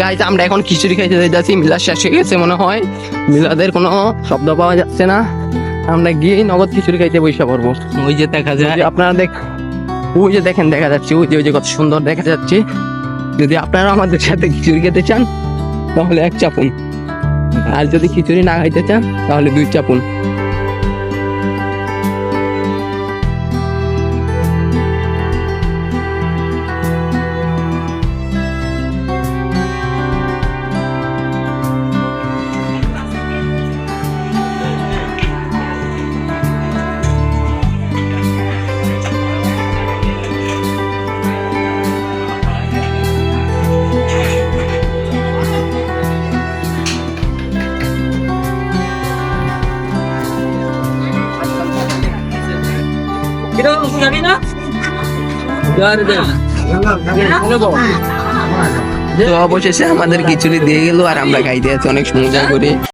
Guys আমরা এখন খিচুড়ি খাইতে যাচ্ছি, মিলাদ শেষ হয়ে গেছে মনে হয়, মিলাদের কোনো শব্দ পাওয়া যাচ্ছে না, আমরা গিয়ে নগদ খিচুড়ি খাইতে বসে পড়বো। ওই যে দেখা যায়, আপনারা ওই যে দেখেন দেখা যাচ্ছে, ওই যে কত সুন্দর দেখা যাচ্ছে। যদি আপনারা আমাদের সাথে খিচুড়ি খেতে চান তাহলে 1 চাপুন, আর যদি খিচুড়ি না খাইতে চান তাহলে 2 চাপুন। তো অবশেষে আমাদের খিচুড়ি দিয়ে গেল আর আমরা খাইতে আছি অনেক মজা করে।